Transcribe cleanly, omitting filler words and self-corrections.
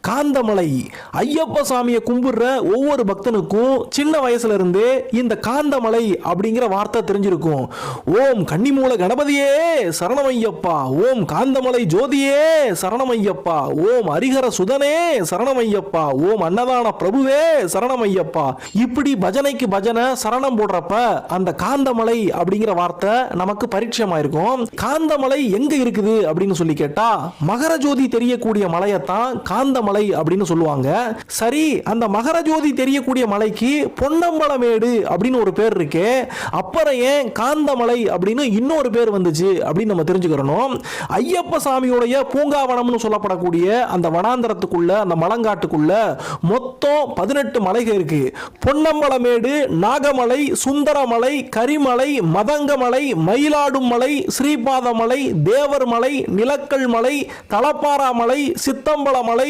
காந்தமலை. ஐயப்ப சாமியை கும்பிடுற ஒவ்வொரு பக்தனுக்கும் சின்ன வயசுல இருந்தே இந்த காந்தமலை அப்படிங்கிற வார்த்தை தெரிஞ்சிருக்கும். ஓம் கன்னிமூல கணபதியே சரணமையப்பா, ஓம் காந்தமலை ஜோதியே சரணமையப்பா, ஓம் ஹரிஹர சுதனே சரணமையப்பா, ஓம் அன்னதான பிரபுவே சரணமையப்பா. இப்படி பஜனைக்கு பஜனை சரணம் போடுறப்ப அந்த காந்தமலை அப்படிங்கிற வார்த்தை நமக்கு பரிச்சயமாயிருக்கும். காந்தமலை எங்க இருக்குது அப்படின்னு சொல்லி கேட்டா, மகர ஜோதி தெரியக்கூடிய மலையத்தான் காந்தமலை அப்படின்னு சொல்லுவாங்க. சரி, அந்த மகர ஜோதி தெரியக்கூடிய மலைக்கு பொன்னம்பலமேடு அப்படின்னு ஒரு பேர் இருக்கு, அப்புறம் ஏன் காந்தமலை அப்படின்னு இன்னொரு பேர் வந்துச்சு அப்படின்னு நம்ம தெரிஞ்சுக்கிறோம். ஐயப்ப சாமியுடைய பூங்காவனம்னு சொல்லப்படக்கூடிய அந்த வனாந்தரத்துக்குள்ள, அந்த மலங்காட்டுக்குள்ள மொத்தம் 18 மலைகள் இருக்கு. பொன்னம்பலமேடு, நாகமலை, சுந்தரமலை, கரிமலை, மதங்கமலை, மயிலாடும் மலை, ஸ்ரீபாதமலை, தேவர் மலை, நிலக்கல் மலை, தலப்பாரா மலை, சித்தம்பல மலை,